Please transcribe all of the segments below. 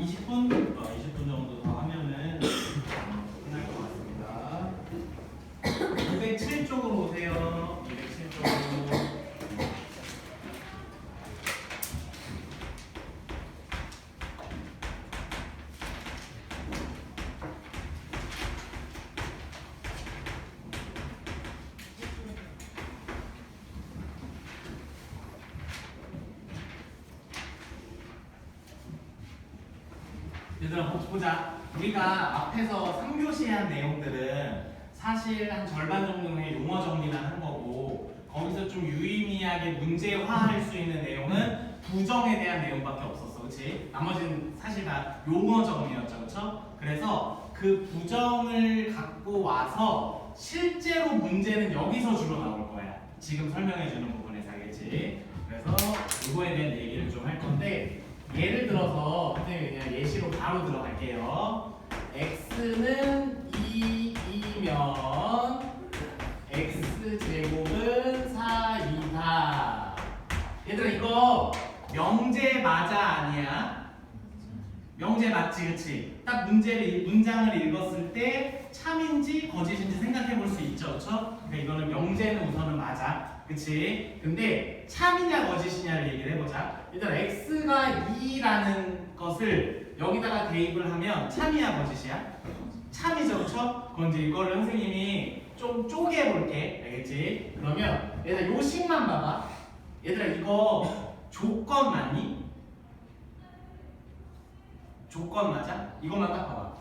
20분? 20분 정도 더 하면은 끝날 것 같습니다. 207쪽으로 오세요. 207쪽으로. 얘들아 보자. 우리가 앞에서 3교시에 한 내용들은 사실 한 절반 정도의 용어 정리만 한 거고, 거기서 좀 유의미하게 문제화할 수 있는 내용은 부정에 대한 내용밖에 없었어. 그치? 나머지는 사실 다 용어 정리였죠. 그쵸? 그래서 그 부정을 갖고 와서 실제로 문제는 여기서 주로 나올 거야. 지금 설명해 주는 부분에서. 알겠지? 그래서 이거에 대한 얘기를 좀 할 건데, 예를 들어서 선생님이 그냥 예시로 바로 들어갈게요. x는 2이면 x제곱은 4이다. 얘들아 이거 명제 맞아 아니야? 명제 맞지 그치? 딱 문장을 읽었을 때 참인지 거짓인지 생각해 볼 수 있죠. 그쵸? 그러니까 이거는 명제는 우선은 맞아. 그치? 근데 참이냐 거짓이냐를 얘기를 해보자. 일단 x가 2라는 것을 여기다가 대입을 하면 참이야 거짓이야? 참이죠. 그쵸? 그럼 이제 이거를 선생님이 좀 쪼개볼게. 알겠지? 그러면 얘들아 요 식만 봐봐. 얘들아 이거 조건 맞니? 조건 맞아? 이것만 딱 봐봐.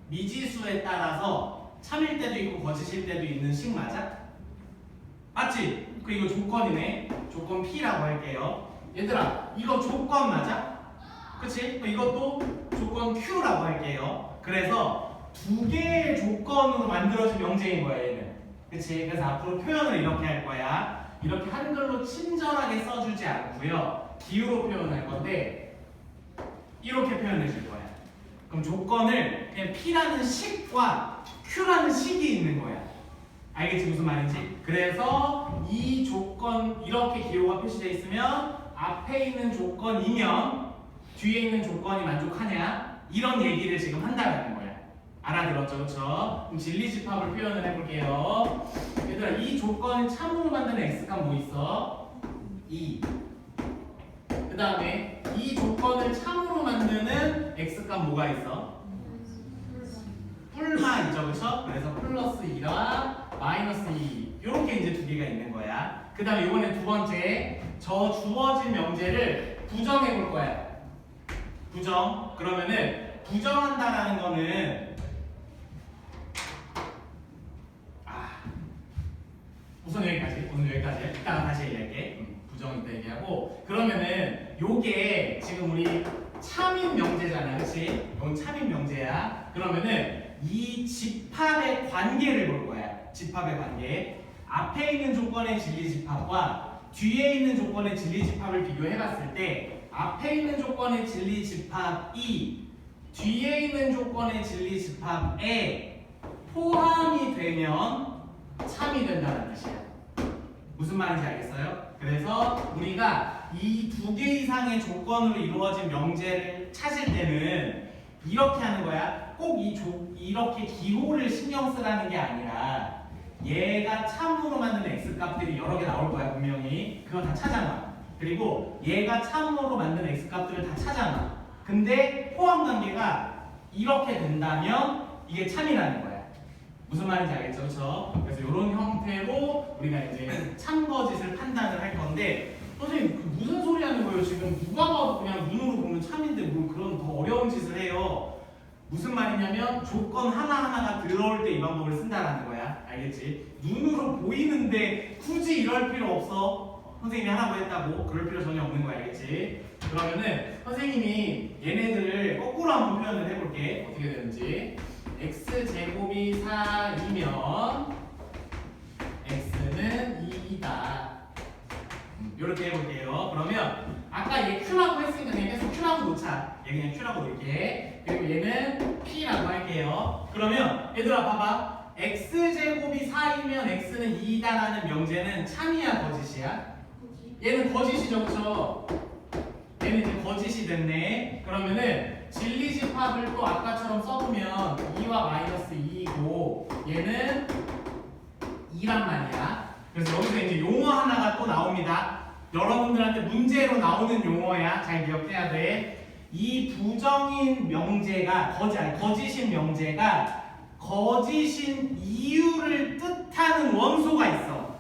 미지수에 따라서 참일 때도 있고 거짓일 때도 있는 식 맞아? 맞지? 그 이거 조건이네. 조건 P라고 할게요. 얘들아 이거 조건 맞아? 그치? 이것도 조건 Q라고 할게요. 그래서 두 개의 조건으로 만들어진 명제인 거야 얘는. 그치? 그래서 앞으로 표현을 이렇게 할 거야. 이렇게 한글로 친절하게 써주지 않고요, 기호로 표현할 건데 이렇게 표현해 줄 거야. 그럼 조건을 그냥 P라는 식과 Q라는 식이 있는 거야. 알겠지 무슨 말인지? 그래서 이 조건 이렇게 기호가 표시되어 있으면 앞에 있는 조건이면 뒤에 있는 조건이 만족하냐? 이런 얘기를 지금 한다는 거야. 알아들었죠? 그쵸? 그럼 진리집합을 표현을 해볼게요. 얘들아 이 조건을 참으로 만드는 x값 뭐 있어? 2. 그 다음에 이 조건을 참으로 만드는 x값 뭐가 있어? 뿔마이죠, 그쵸? 그래서 플러스 2와 마이너스 2 이렇게 이제 두 개가 있는 거야. 그 다음에 이번에 두 번째, 저 주어진 명제를 부정해 볼 거야. 부정. 그러면은 부정한다라는 거는 우선 여기까지. 오늘 여기까지. 이따가 다시 얘기할게. 부정 이따 얘기하고. 그러면은 요게 지금 우리 참인 명제잖아, 그렇지? 이건 참인 명제야. 그러면은 이 집합의 관계를 볼 거야. 집합의 관계. 앞에 있는 조건의 진리집합과 뒤에 있는 조건의 진리집합을 비교해봤을 때 앞에 있는 조건의 진리집합이 뒤에 있는 조건의 진리집합에 포함이 되면 참이 된다는 뜻이야. 무슨 말인지 알겠어요? 그래서 우리가 이 두 개 이상의 조건으로 이루어진 명제를 찾을 때는 이렇게 하는 거야. 꼭 이렇게 기호를 신경 쓰라는 게 아니라 얘가 참으로 만드는 x값들이 여러 개 나올 거야 분명히. 그거 다 찾아놔. 그리고 얘가 참으로 만드는 x값들을 다 찾아놔. 근데 포함 관계가 이렇게 된다면 이게 참이라는 거야. 무슨 말인지 알겠죠? 그렇죠? 그래서 이런 형태로 우리가 이제 참거짓을 판단을 할 건데, 선생님 그 무슨 소리 하는 거예요? 지금 누가 봐도 그냥 눈으로 보면 참인데 뭘 그런 더 어려운 짓을 해요. 무슨 말이냐면 조건 하나하나가 들어올 때 이 방법을 쓴다라는 거야. 알겠지? 눈으로 보이는데 굳이 이럴 필요 없어. 선생님이 하라고 했다고 그럴 필요 전혀 없는 거야. 알겠지? 그러면은 선생님이 얘네들을 거꾸로 한번 표현을 해볼게. 어떻게 되는지. x제곱이 4이면 x는 2이다. 이렇게 해볼게요. 그러면 아까 얘 Q라고 했으니까 그냥 계속 Q라고 놓자. 얘 그냥 Q라고 놓을게. 그리고 얘는 P라고 할게요. 그러면 얘들아 봐봐. x제곱이 4이면 x는 2이다라는 명제는 참이야 거짓이야? 얘는 거짓이죠. 그쵸? 얘는 얘는 이제 거짓이 됐네. 그러면은 진리집합을 또 아까처럼 써보면 2와 마이너스 2이고 얘는 2란 말이야. 그래서 여기서 이제 용어 하나가 또 나옵니다. 여러분들한테 문제로 나오는 용어야. 잘 기억해야 돼. 이 부정인 명제가 거짓인 명제가 거짓인 이유를 뜻하는 원소가 있어.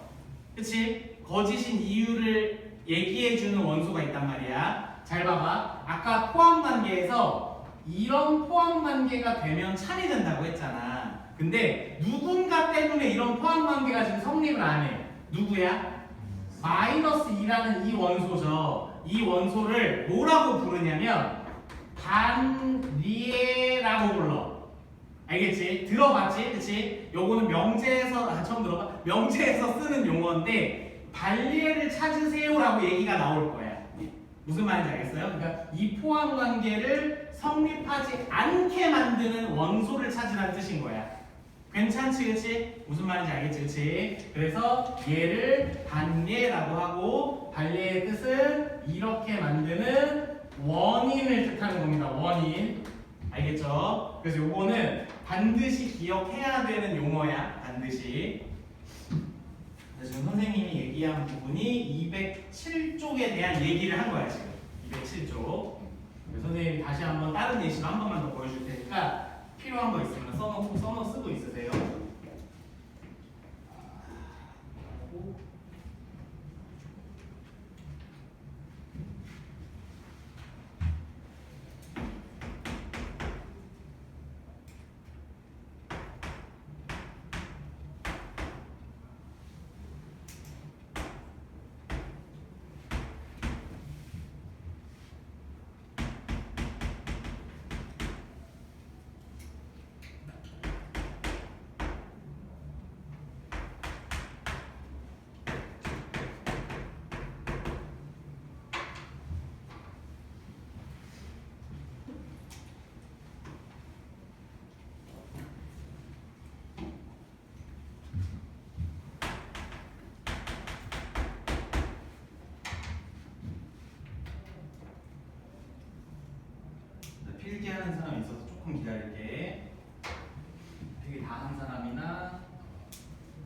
그치? 거짓인 이유를 얘기해주는 원소가 있단 말이야. 잘 봐봐. 아까 포함관계에서 이런 포함관계가 되면 참이 된다고 했잖아. 근데 누군가 때문에 이런 포함관계가 지금 성립을 안 해. 누구야? 마이너스 2라는 이 원소죠. 이 원소를 뭐라고 부르냐면 반리에라고 불러. 알겠지? 들어봤지? 그치? 요거는 명제에서 처음 들어봐? 명제에서 쓰는 용어인데 반리에를 찾으세요라고 얘기가 나올 거야. 무슨 말인지 알겠어요? 그러니까 이 포함 관계를 성립하지 않게 만드는 원소를 찾으라는 뜻인 거야. 괜찮지, 그치? 무슨 말인지 알겠지, 그치? 그래서 얘를 반리에라고 하고 반리에의 뜻은 이렇게 만드는 원인을 뜻하는 겁니다. 원인. 알겠죠? 그래서 요거는 반드시 기억해야 되는 용어야. 반드시. 지금 선생님이 얘기한 부분이 207쪽에 대한 얘기를 한 거야. 지금 207쪽. 선생님이 다시 한번 다른 예시로 한 번만 더 보여줄 테니까 필요한 거 있으면 써놓고 쓰고 있으세요. 필기하는 사람이 있어서 조금 기다릴게. 필기 다 한 사람이나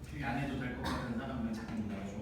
필기 안 해도 될 것 같은 사람은 잠깐 기다려줘.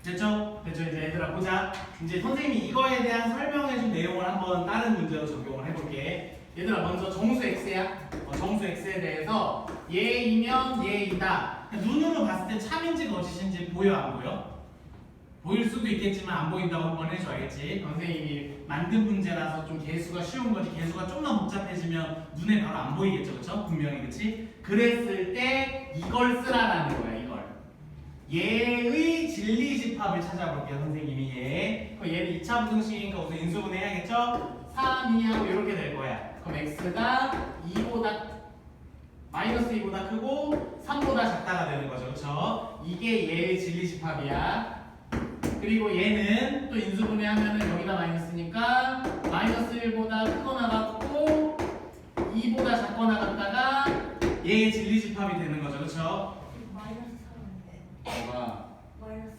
됐죠? 됐죠? 이제 얘들아 보자. 이제 선생님이 이거에 대한 설명해준 내용을 한번 다른 문제로 적용을 해볼게. 얘들아 먼저 정수 x야. 정수 x에 대해서 얘이면 얘이다. 눈으로 봤을 때 참인지 거짓인지 보여 안 보여? 보일 수도 있겠지만 안 보인다고 한번 해줘야겠지. 선생님이 만든 문제라서 좀 개수가 쉬운 거지. 개수가 좀만 복잡해지면 눈에 바로 안 보이겠죠, 그렇죠? 분명히 그렇지? 그랬을 때 이걸 쓰라라는 거야. 얘의 진리집합을 찾아볼게요. 선생님이 얘는 2차 부등식이니까 우선 인수분해 해야겠죠? 3, 2하고 이렇게 될 거야. 그럼 x가 2보다 마이너스 2보다 크고 3보다 작다가 되는 거죠. 그렇죠? 이게 얘의 진리집합이야. 그리고 얘는 또 인수분해 하면은 여기다 마이너스니까 마이너스 1보다 크거나 같고 2보다 작거나 같다가 얘의 진리집합이 되는 거죠. 그렇죠? 뭐가? 마이너스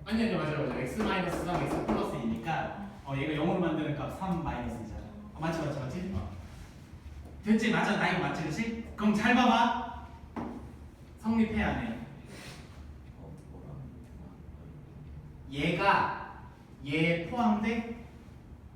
3 아니 맞아요. x 마이너스 3 x 플러스 2니까 얘가 0으로 만드는 값 3 마이너스이잖아. 맞지? 됐지? 맞아. 나 이거 맞지? 그치? 그럼 잘 봐봐. 성립해 안 해? 얘 포함돼?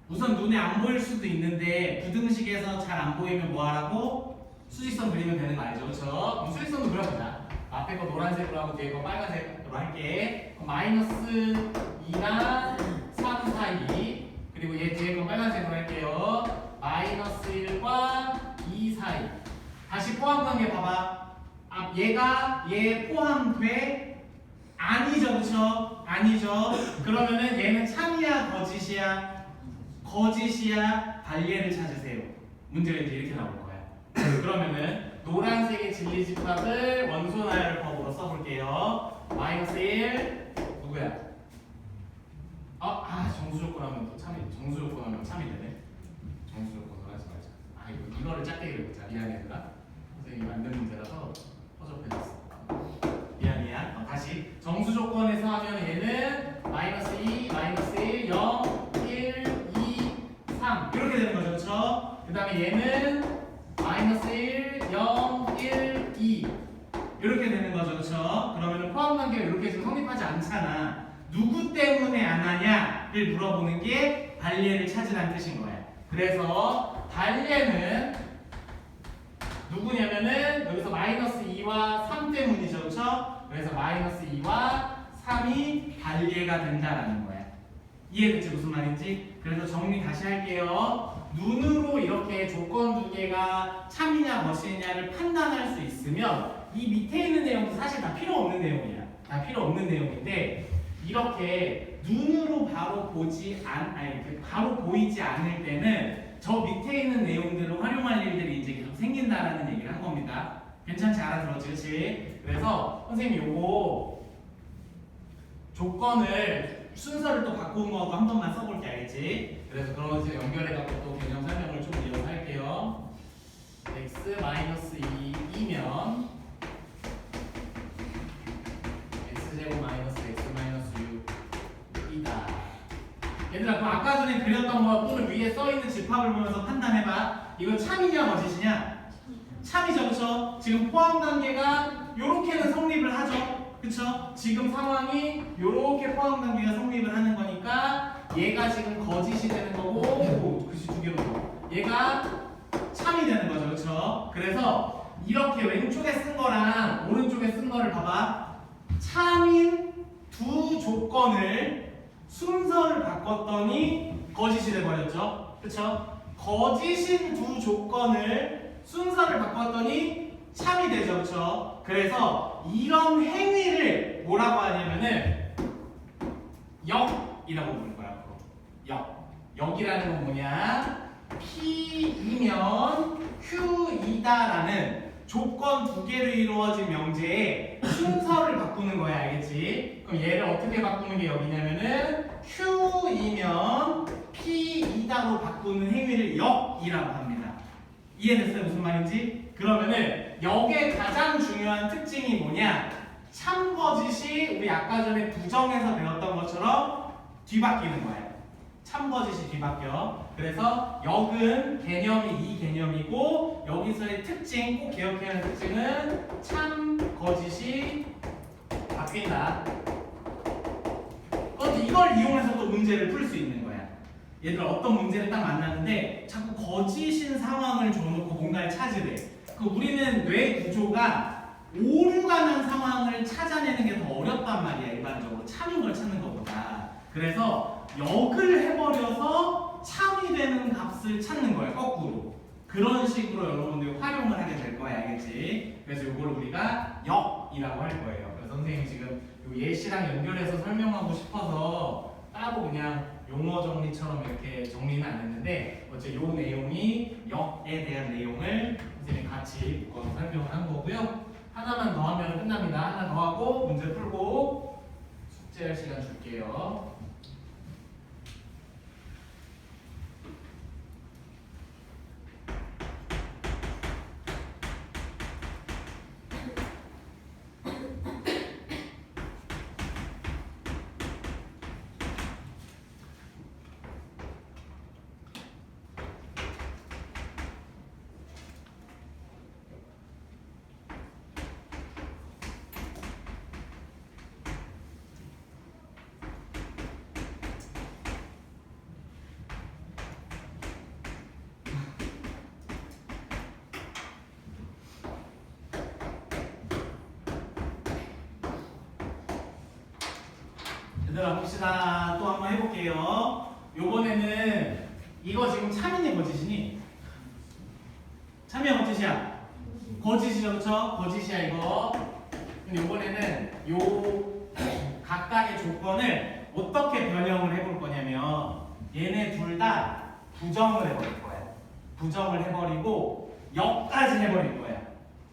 우선 눈에 안 보일 수도 있는데 부등식에서 잘 안 보이면 뭐 하라고? 수직선 그리면 되는 거 알죠? 그쵸? 그럼 수직선도 그려보자. 앞에 거 노란색으로 하고 뒤에 거 빨간색으로 할게. 마이너스 2랑 3 사이, 그리고 얘 뒤에 거 빨간색으로 할게요. 마이너스 1과 2 사이. 다시 포함관계 봐봐. 얘가 얘 포함돼? 아니죠, 그쵸? 아니죠. 그러면은 얘는 참이야 거짓이야? 거짓이야 반례를 찾으세요. 문제가 이제 이렇게 나올 거야. 그러면은 노란색의 진리집합을 원소 나열법으로 써볼게요. 마이너스 1 누구야? 정수 조건 하면 또 참이 정수 조건 하면 참이 되네. 정수 조건으로 하지 말자. 이거를 작게 그려보자. 미안해 얘들아. 선생님이 만든 문제라서 허접해졌어. 미안. 다시 정수 조건에서 하면 얘는 마이너스 2, 마이너스 1, 0, 1, 2, 3 이렇게 되는 거죠, 그렇죠? 그 다음에 얘는 마이너스 1, 0, 1, 2 이렇게 되는 거죠, 그렇죠? 그러면은 포함 관계가 이렇게 지금 성립하지 않잖아. 누구 때문에 안 하냐를 물어보는 게 반례를 찾으라는 뜻인 거야. 그래서 반례는 누구냐면은 여기서 마이너스 2와 3 때문이죠, 그렇죠? 그래서 마이너스 2와 3이 반례가 된다라는 거야. 이해됐지 무슨 말인지? 그래서 정리 다시 할게요. 눈으로 이렇게 조건 두 개가 참이냐 거짓이냐를 판단할 수 있으면 이 밑에 있는 내용도 사실 다 필요 없는 내용이야. 다 필요 없는 내용인데 이렇게 눈으로 바로 바로 보이지 않을 때는 저 밑에 있는 내용들을 활용할 일들이 이제 계속 생긴다라는 얘기를 한 겁니다. 괜찮지? 알아들었지? 그치? 그래서 선생님 요거 조건을 순서를 또 바꾼 거도 한 번만 써볼게. 알겠지? 그래서 그런 이제 연결해갖고 또 개념 설명을 좀 이어서 할게요. x-2이면 x제곱 마이너스 x-6이다. 얘들아 그럼 아까 전에 그렸던 거 또는 위에 써있는 집합을 보면서 판단해봐. 이거 참이냐 거짓이냐? 참이죠, 그쵸? 지금 포함 관계가 요렇게는 성립을 하죠. 그쵸? 지금 상황이 요렇게 포함 관계가 성립을 하는 거니까 얘가 지금 거짓이 되는 거고 글씨 두 개로 얘가 참이 되는 거죠. 그쵸? 그래서 이렇게 왼쪽에 쓴 거랑 오른쪽에 쓴 거를 봐봐. 참인 두 조건을 순서를 바꿨더니 거짓이 돼버렸죠. 그쵸? 거짓인 두 조건을 순서를 바꿨더니 참이 되죠. 그쵸? 그래서 이런 행위를 뭐라고 하냐면은 역이라고 부를 거야. 역이라는 건 뭐냐? P이면 Q이다라는 조건 두 개로 이루어진 명제에 순서를 바꾸는 거야. 알겠지? 그럼 얘를 어떻게 바꾸는 게 여기냐면은 Q이면 P이다로 바꾸는 행위를 역이라고 합니다. 이해됐어요? 무슨 말인지? 그러면은 역의 가장 중요한 특징이 뭐냐? 참거짓이 우리 아까 전에 부정에서 배웠던 것처럼 뒤바뀌는 거예요. 참거짓이 뒤바뀌어. 그래서 역은 개념이 이 개념이고 여기서의 특징, 꼭 기억해야 하는 특징은 참거짓이 바뀐다. 그런데 이걸 이용해서 또 문제를 풀 수 있는 거야. 얘들아 어떤 문제를 딱 만났는데 자꾸 거짓인 상황을 줘놓고 뭔가를 찾으래. 우리는 뇌 구조가 오류가 난 상황을 찾아내는 게 더 어렵단 말이야. 일반적으로 참인 걸 찾는 것보다. 그래서 역을 해버려서 참이 되는 값을 찾는 거야. 거꾸로. 그런 식으로 여러분들이 활용을 하게 될 거야. 알겠지? 그래서 이거를 우리가 역이라고 할 거예요. 그래서 선생님이 지금 요 예시랑 연결해서 설명하고 싶어서 따로 그냥 용어 정리처럼 이렇게 정리는 안 했는데 어째 요 내용이 역에 대한 내용을 선생님이 같이 묶어서 설명을 한 거고요. 하나만 더 하면 끝납니다. 하나 더 하고 문제 풀고 숙제할 시간 줄게요. 얘들아 봅시다. 또 한번 해볼게요. 요번에는 이거 지금 참이니 거짓이니? 참이야 거짓이야? 거짓이죠, 그렇죠? 거짓이야 이거. 근데 요번에는 요 각각 각각의 조건을 어떻게 변형을 해볼 거냐면 얘네 둘 다 부정을 해버릴 거야. 부정을 해버리고 역까지 해버릴 거야.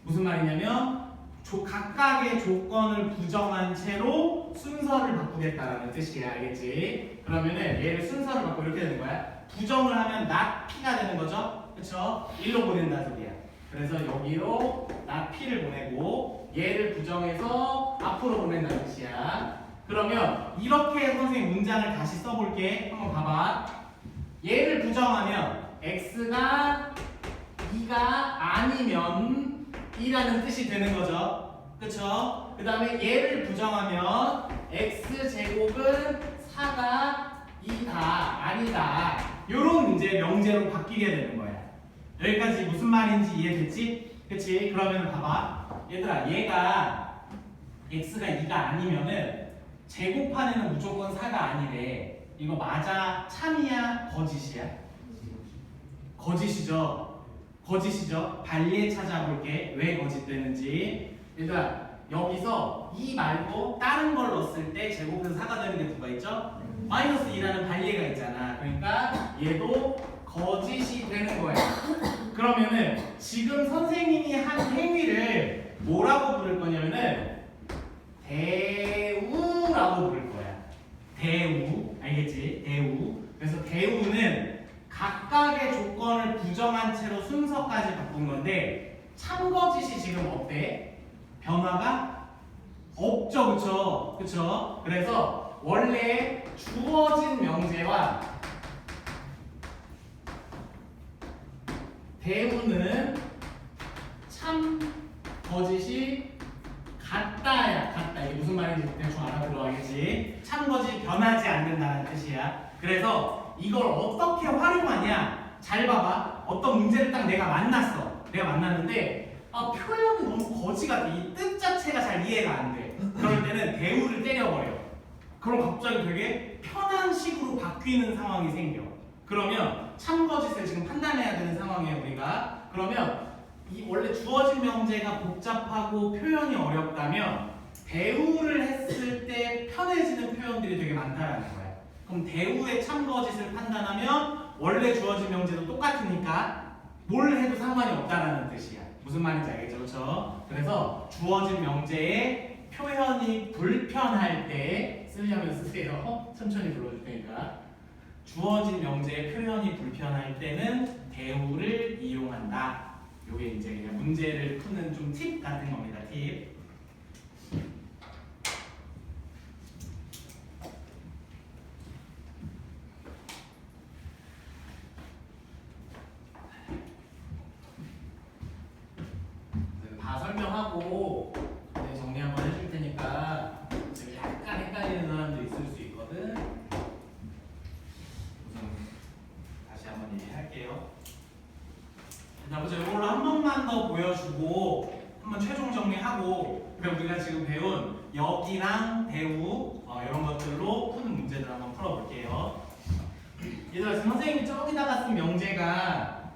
무슨 말이냐면 각각의 조건을 부정한 채로 순서를 바꾸겠다라는 뜻이야. 알겠지? 그러면은 얘를 순서를 바꾸고 이렇게 되는 거야. 부정을 하면 not p가 되는 거죠. 그쵸? 1로 보낸다 소리야. 그래서 여기로 not p를 보내고 얘를 부정해서 앞으로 보낸다는 뜻이야. 그러면 이렇게 선생님 문장을 다시 써볼게. 한번 봐봐. 얘를 부정하면 x가 2가 아니면 2라는 뜻이 되는 거죠. 그쵸? 그 다음에 얘를 부정하면 x제곱은 4가 2다 아니다. 요런 이제 명제로 바뀌게 되는 거야. 여기까지 무슨 말인지 이해됐지? 그치? 그러면 봐봐. 얘들아 얘가 x가 2가 아니면은 제곱판에는 무조건 4가 아니래. 이거 맞아? 참이야? 거짓이야? 거짓이죠. 거짓이죠. 발리에 찾아볼게. 왜 거짓되는지. 얘들아 여기서 2 말고 다른 걸 넣었을 때 제곱해서 4가 되는 게 누가 있죠? 마이너스 2라는 발리가 있잖아. 그러니까 얘도 거짓이 되는 거야. 그러면은 지금 선생님이 한 행위를 뭐라고 부를 거냐면은 대우라고 부를 거야. 대우. 알겠지? 대우. 그래서 대우는 각각의 조건을 부정한 채로 순서까지 바꾼 건데 참거짓이 지금 어때? 변화가 없죠. 그쵸? 그쵸? 그래서 원래 주어진 명제와 대우는 참 거짓이 같다야. 같다. 이게 무슨 말인지 대충 알아들어. 알겠지? 참 거짓이 변하지 않는다는 뜻이야. 그래서 이걸 어떻게 활용하냐? 잘 봐봐. 어떤 문제를 딱 내가 만났어. 내가 만났는데 표현이 너무 거지 같아. 이 뜻 자체가 잘 이해가 안 돼. 그럴 때는 대우를 때려버려. 그럼 갑자기 되게 편한 식으로 바뀌는 상황이 생겨. 그러면 참거짓을 지금 판단해야 되는 상황이에요, 우리가. 그러면 이 원래 주어진 명제가 복잡하고 표현이 어렵다면 대우를 했을 때 편해지는 표현들이 되게 많다라는 거야. 그럼 대우의 참거짓을 판단하면 원래 주어진 명제도 똑같으니까 뭘 해도 상관이 없다라는 뜻이야. 무슨 말인지 알겠죠? 그렇죠? 그래서 주어진 명제의 표현이 불편할 때 쓰려면 쓰세요. 천천히 불러줄 테니까. 주어진 명제의 표현이 불편할 때는 대우를 이용한다. 요게 이제 그냥 문제를 푸는 좀 팁 같은 겁니다. 팁. 다 설명하고 정리 한번 해줄 테니까 약간 헷갈리는 사람도 있을 수 있거든. 다시 한번 얘기할게요. 자, 보자. 이걸로 한 번만 더 보여주고 한번 최종 정리하고 그럼 우리가 지금 배운 역이랑 대우 이런 것들로 푸는 문제들 한번 풀어볼게요. 얘들아 지금 선생님이 저기다가 쓴 명제가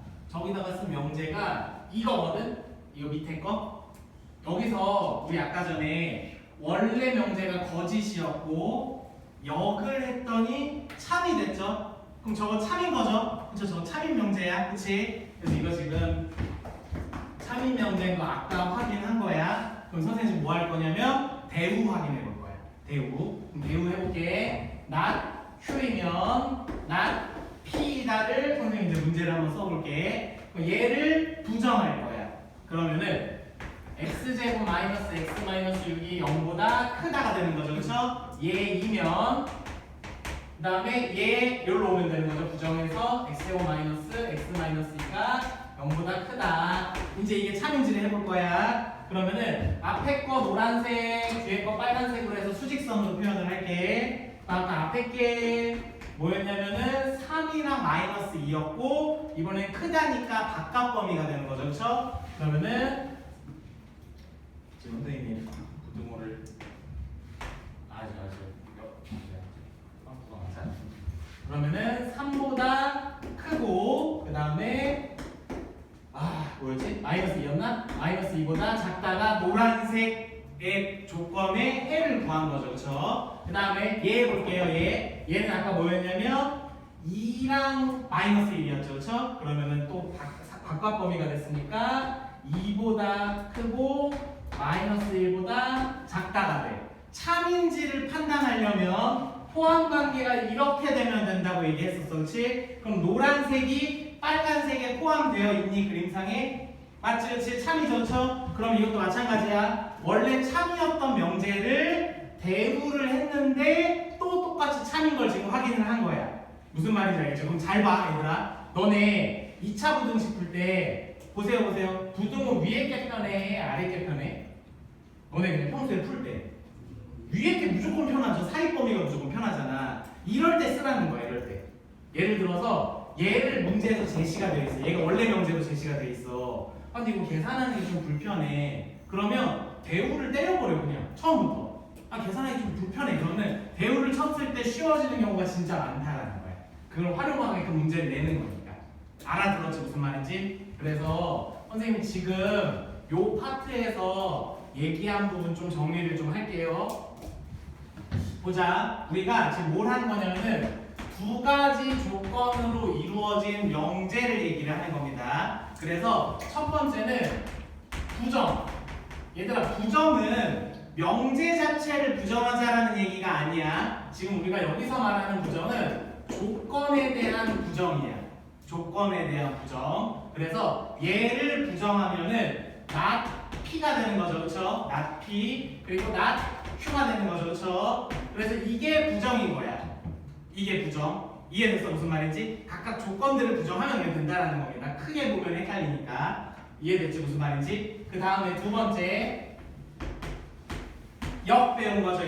이거거든? 이거 밑에 거? 여기서 우리 아까 전에 원래 명제가 거짓이었고 역을 했더니 참이 됐죠? 그럼 저거 참인 거죠? 그쵸? 저거 참인 명제야. 그치? 그래서 이거 지금 참인 명제인 거 아까 확인한 거야. 그럼 선생님 지금 뭐 할 거냐면 대우 확인해 볼 거야. 대우. 그럼 대우 해볼게. not q이면 not p다를 선생님 이제 문제를 한번 써볼게. 그럼 얘를 부정할 거야. 그러면은 x제곱 마이너스 x 마이너스 6이 0보다 크다가 되는 거죠. 그쵸? 얘이면 그 다음에 얘 여기로 오면 되는 거죠. 부정해서 x제곱 마이너스 x 마이너스 2가 0보다 크다. 이제 이게 참인지를 해볼 거야. 그러면은 앞에 거 노란색, 뒤에 거 빨간색으로 해서 수직선으로 표현을 할게. 아까 앞에 게 뭐였냐면은 3이랑 마이너스 2였고 이번엔 크다니까 바깥 범위가 되는 거죠. 그쵸? 그러면은 지금 선생님이 부등호를 그러면은 3보다 크고 그 다음에 뭐였지? 마이너스 2였나? 마이너스 2보다 작다가 노란색의 조건에 해를 구하라. 구한 거죠. 그쵸? 그 다음에 얘 볼게요. 얘는 아까 뭐였냐면 2랑 마이너스 1이었죠. 그쵸? 그러면은 또 바깥 범위가 됐으니까 2보다 크고 마이너스 1보다 작다가 돼. 참인지를 판단하려면 포함 관계가 이렇게 되면 된다고 얘기했었어. 그렇지? 그럼 노란색이 빨간색에 포함되어 있니? 그림상에? 맞지? 그렇지? 참이죠. 그렇죠? 그럼 이것도 마찬가지야. 원래 참이었던 명제를 대우를 했는데 또 똑같이 참인 걸 지금 확인을 한 거야. 무슨 말인지 알겠죠? 그럼 잘 봐, 얘들아. 너네 2차 부등식 풀 때 보세요. 부등은 위에 게 편해? 아래 게 편해? 너네 그냥 평소에 풀 때 위에 게 무조건 편하죠. 사이 범위가 무조건 편하잖아. 이럴 때 쓰라는 거야. 이럴 때. 예를 들어서 얘를 문제에서 제시가 되어 있어. 얘가 원래 명제로 제시가 되어 있어. 아, 근데 이거 계산하는 게 좀 불편해. 그러면 대우를 때려버려 그냥 처음부터. 아, 계산하기 좀 불편해. 그러면 대우를 쳤을 때 쉬워지는 경우가 진짜 많다라는 거야. 그걸 활용하게 그 문제를 내는 거니까. 알아들었지 무슨 말인지? 그래서 선생님 지금 요 파트에서 얘기한 부분 좀 정리를 좀 할게요. 보자. 우리가 지금 뭘 하는 거냐면은 두 가지 조건으로 이루어진 명제를 얘기를 하는 겁니다. 그래서 첫 번째는 부정. 얘들아, 부정은 명제 자체를 부정하자라는 얘기가 아니야. 지금 우리가 여기서 말하는 부정은 조건에 대한 부정이야. 조건에 대한 부정. 그래서 얘를 부정하면은 not P가 되는 거죠. 그렇죠? not P 그리고 not Q가 되는 거죠. 그렇죠? 그래서 이게 부정인 거야. 이게 부정. 이해됐어? 무슨 말인지? 각각 조건들을 부정하면 된다라는 겁니다. 크게 보면 헷갈리니까. 이해됐지? 무슨 말인지? 그 다음에 두 번째 역 배운 거죠.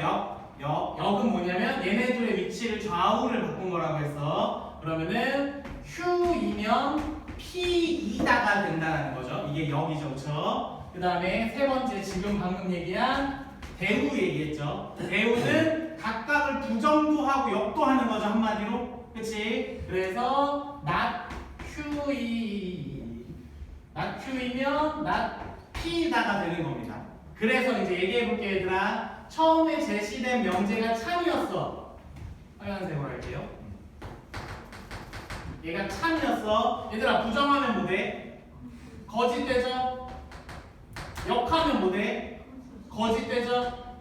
역은 뭐냐면 얘네들의 위치를 좌우를 바꾼 거라고 했어. 그러면은 Q이면 P2다가 된다는 거죠. 이게 역이죠. 그렇죠? 그 다음에 세 번째 지금 방금 얘기한 대우 얘기했죠. 대우는 각각을 부정도 하고 역도 하는 거죠. 한마디로. 그치? 그래서 not Q이면 not P다가 되는 겁니다. 그래서 이제 얘기해볼게 얘들아. 처음에 제시된 명제가 참이었어. 빨간색으로 할게요. 얘가 참이었어. 얘들아, 부정하면 뭐돼? 거짓되죠? 역하면 뭐돼? 거짓되죠?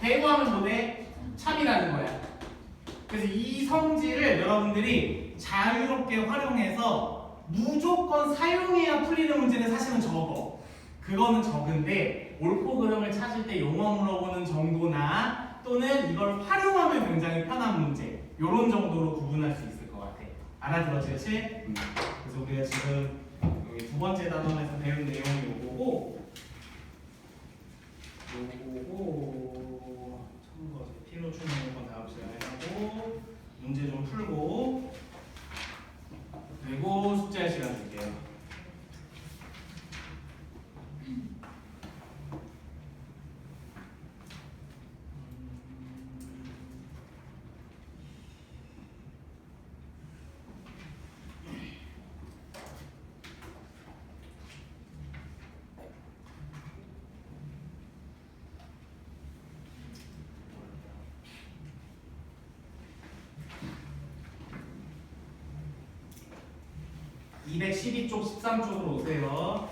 대우하면 뭐돼? 참이라는 거야. 그래서 이 성질을 여러분들이 자유롭게 활용해서 무조건 사용해야 풀리는 문제는 사실은 적어. 그거는 적은데 옳고 그름을 찾을 때 용어 물어보는 정도나 또는 이걸 활용하면 굉장히 편한 문제, 요런 정도로 구분할 수 있을 것 같아. 알아들었지? 그렇지? 그래서 우리가 지금 여기 두 번째 단원에서 배운 내용이 요거고 참고서 피로 추는 건 다음 시간에 하고 문제 좀 풀고 그리고 숙제할 시간 줄게요. (212쪽) (13쪽으로) 오세요.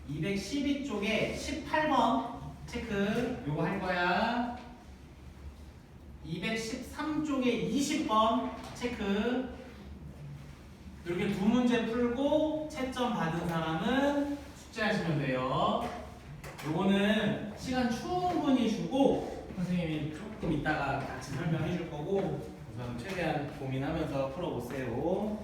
(212쪽에) (18번) 체크. 요거 할 거야. (213쪽에) (20번) 체크. 이렇게 두 문제 풀고 채점 받은 사람은 숙제하시면 돼요. 요거는 시간 충분히 주고 선생님이 조금 이따가 같이 설명해 줄 거고 우선 최대한 고민하면서 풀어보세요.